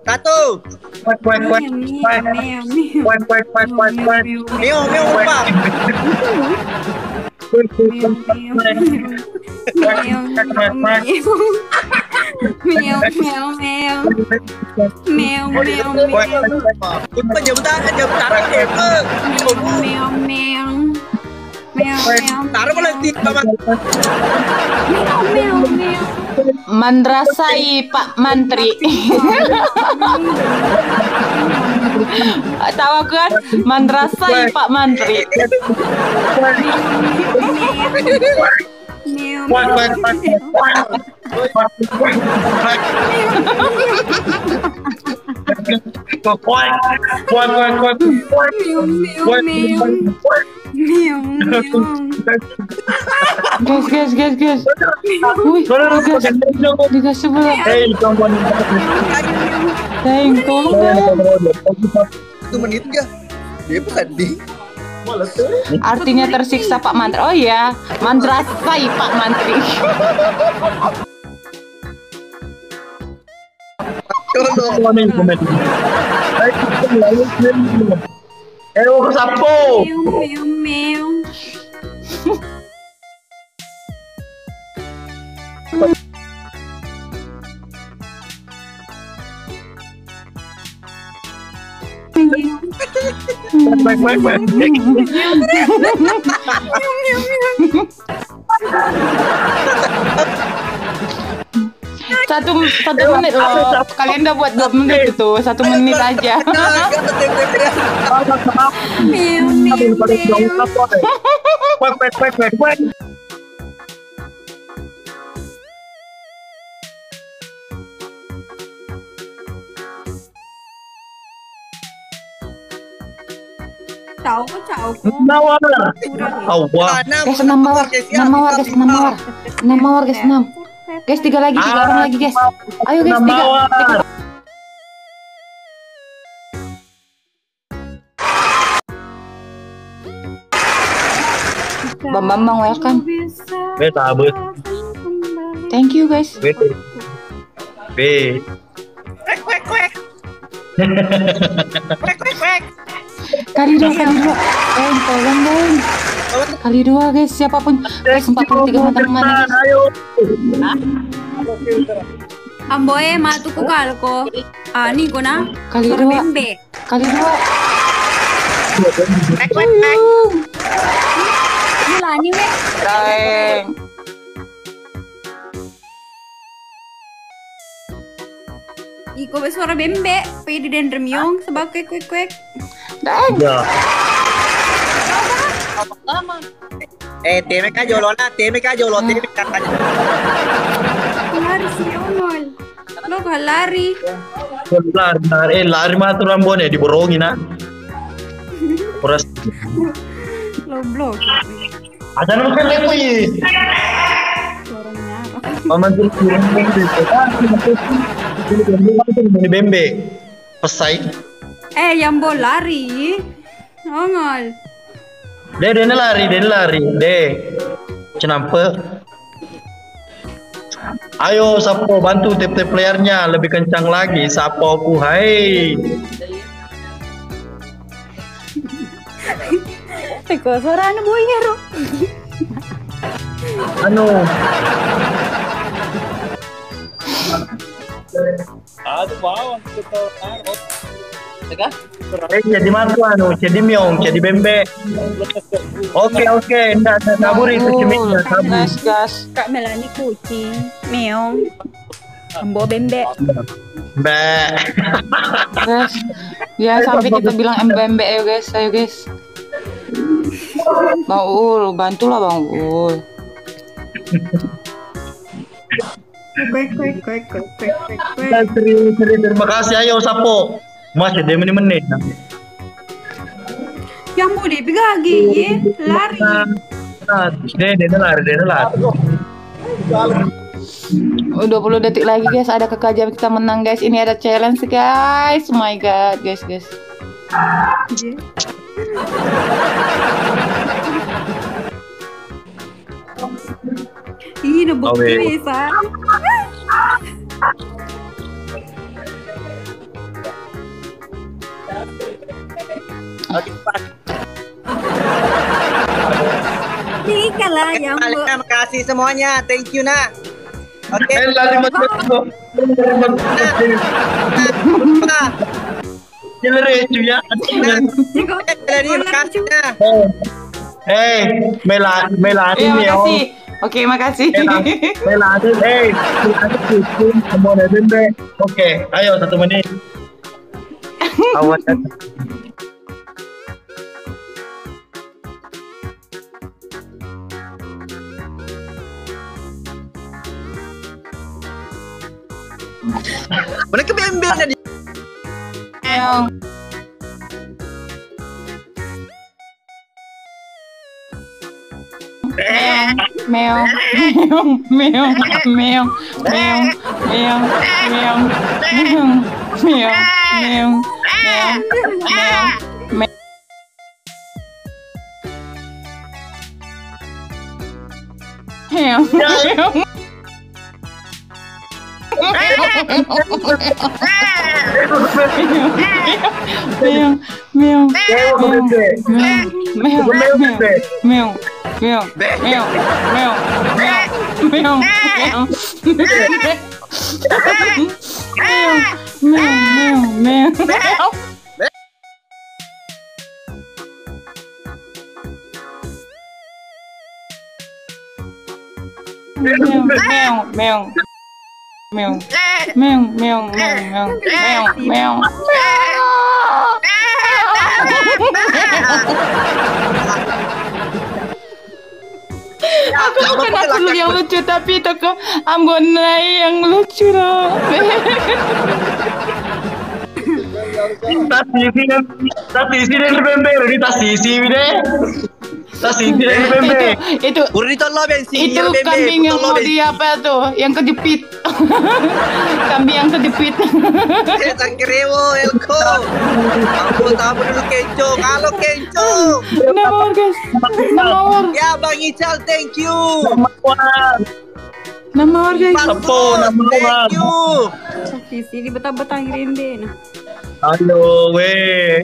Satu. Kuek kuek kuek kuek kuek kuek kuek kuek kuek. Mio, Mio lupa. Lupa jam tangan itu. Taruh melati sama. Mandrasai Pak Mantri. Tahu kan? Mandrasai Pak Mantri. Kuek kuek kuek Guys. Wih, digas sebelah. Tolong dong. 1 menit ya. Dia sedih. Artinya tersiksa Pak Mantri. Oh iya, Mandrasai Pak Mantri. Sapo. Satu menit loh. Kalian udah buat 2 menit itu. 1 menit aja. Tahu kok tahu kok. Nawar. Awah. Guys, 6 mawar guys. 6. Guys, 3 lagi, 3 orang lagi guys. Ayo guys, 3. Bambang welcome. Beta abut. Thank you guys. B. Kali dua. Tolong dong. Kali 2 guys, siapapun. Guys, 43 teman-teman guys. Ayo. Amboe matuku kalko. Ni ko na. Kali 2. Bembe. Kali 2. Mulani we. Daeng. Iko be suara bembe. Pwede din remyong sebab kwek. Daeng. Ya. TMK Jolo. Lari si Ongol. Lo kok lari. Lari mah tuh rambone diborongi na. Peras. Lo blok. Ada nomor lepo ye. Suaranya. Paman tuh bembe. Pesai. Yang bol lari. Ongol. Dia lari. Kenapa? Ayo Sapo bantu tip-tip playernya lebih kencang lagi. Sapo aku hai. Teko suara anu boynya ro. Anu. Jadi mantu anu, jadi miong, jadi bembe. Oke, enggak kabur itu cemiknya, kabur. Gas. Kak Melani kucing, meong, ambo bembe. Mbak. Guys. Ya sampai kita bilang MBMB ayo guys. Bang Ul, bantulah Bang Ul. Kuek. Terima kasih, ayo Sapo. Masih 2 menit. Yang mau dipegagi, lari. Dia lari. 20 detik lagi guys, ada kekajaan kita menang guys. Ini ada challenge guys. Oh my god, guys. Ih, nabukti bisa. Oke, Pak. Ikan lah yang Terima kasih semuanya. Thank you, nak. Oke. Nah, Direcho ya. terima kasih. Nah. Melani Iya, Mio. makasih. Oke, makasih. Melani, semua bembe. Oke, ayo 1 menit. Awas. Mereka bembel tadi. Meong. Meong, meong, meong, meong, meong, meong, meong, meong, meong, meong, meong, meong. Meong, meong. Meong, meong, meong, meong, meong, meong, meong, meong, meong, meong, meong. Meong, meong, meong. Meong, meong, meong, meong, meong, meong, meong. Aku bukan aku yang lucu, tapi itu ke Ambonai yang lucu loh. Tas isi dan bembe, ini tas isi deh. Tas isi dan bembe. Itu Urito lo bensin. itu kambing yang mau di apa tuh? Yang kejepit. Kambing yang kejepit. Sangkerewo, Elko. Tamu dulu Kenco. Kalau Kenco. Nawar guys, nawar, Ya Bang Ical, thank you. nawar guys. Sapo, Thank you. Sisi di betah-betah rende nah. Halo, weh.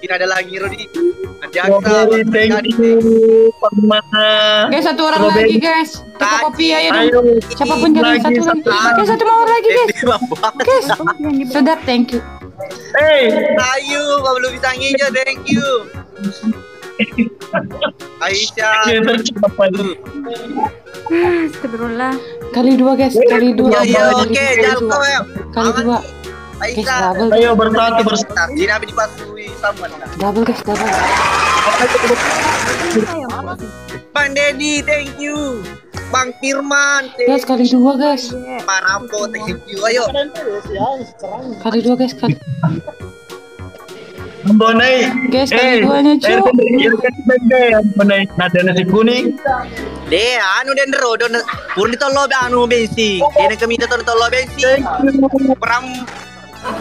Tidak ada lagi Rodi. Strawberry, thank you, Pama. Guys, satu orang lagi guys. Toko kopi ayo dong. Ayo, Siapapun jadi satu lagi. Guys, satu mau lagi guys. Guys, sedap, thank you. Hey, Ayo, belum bisa nginjau, thank you. Aisyah. Astagfirullah. Kali 2 guys, kali 2. Ya, oke, Jalko ya. Kali 2. Guys, Aisyah. double. ayo bersatu. Tidak dipasui sama. Double guys, double. Bang Dedi, thank you. Bang Firman, Guys, kali 2 guys. Pak Rambo, thank you. Ayo. Kali 2 guys, kali. Ambonai. Guys, kali 2-nya cu. Ambonai, nada nasi kuning. Deh, anu dendro, don purni tolo anu bensin. Ini kami tolo bensin. Peram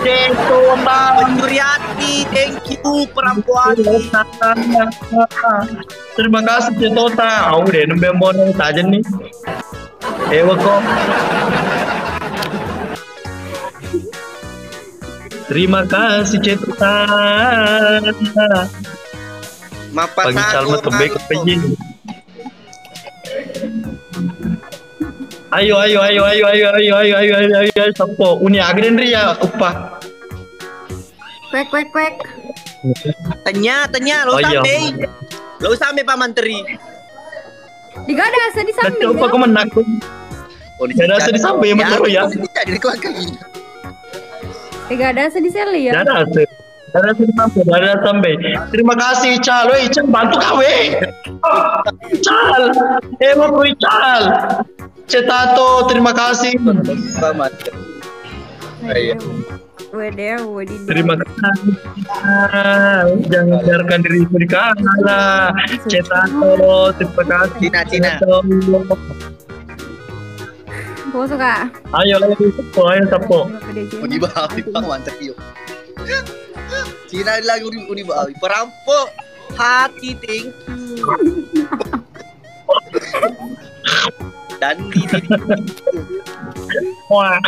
Pencuriati, thank you perempuan. Terima kasih Cetota. Aku deh nembe Ambonai saja nih. Ewa kok. Terima kasih Cetota. Pagi calma tembek kepenyin. Ayo sapo uni agren ria upah. Kwek. Tanya lo Oh, iya. sampai. Lo sampai Pak Menteri. Digadas di Dan samping. coba kau menakut. Ada sedih sampai ya Menteri ya. Tidak di keluarga ini. Digadas di sel ya. Ada sampai. Terima kasih Ical. Woi Ical bantu kau Ical. Mau kau Ical. Cetato terima kasih. Pak Menteri. Ayo. Wedeu. Terima kasih. Jangan biarkan diriku dikalah. Cetato terima kasih. Cina. Gua suka. Ayo sapo. Uni bawi Pak Menteri. Cina lagi uni bawi. Perampok hati, thank you. Dan di Wah.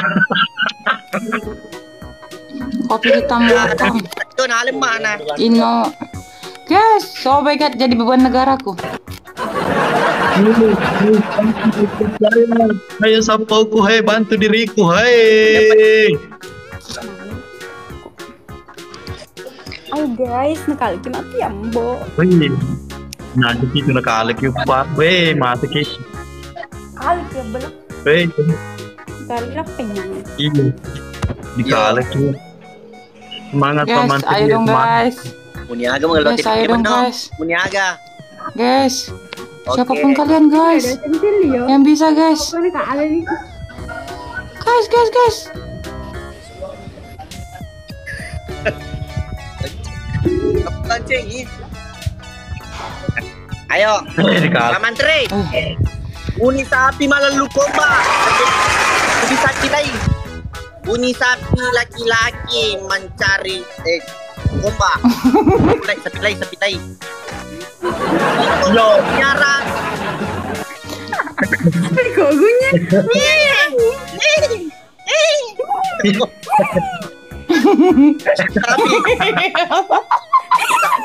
Kopi hitam matang. Don alim mana? Ino. Guys, oh my god, jadi beban negaraku. Ayo sapoku, hai bantu diriku, hai. Ay guys, nakalki mati ambo. Wih, nah itu nakala kyu pak, weh mati ki, Kalki belum. weh, Kali lah penyan. iya, dikala kyu. Semangat Guys, paman, ayo dong guys. Muniaga mengelola Guys, ayo dong guys. Muniaga. Guys, Oke. siapapun kalian guys, Sentilio. yang bisa guys. Kau ni kaala ni. Guys. Kancing ini. Ayo, dikala. Pak Menteri. Eh, Bunyi sapi malah lu komba. Bunyi sapi lain. Bunyi sapi laki-laki mencari komba. Sapi lain. Yo, Nyara. Kau gunya.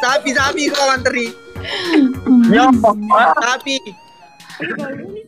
Sapi Pak Menteri. yo, Sapi. Kau ni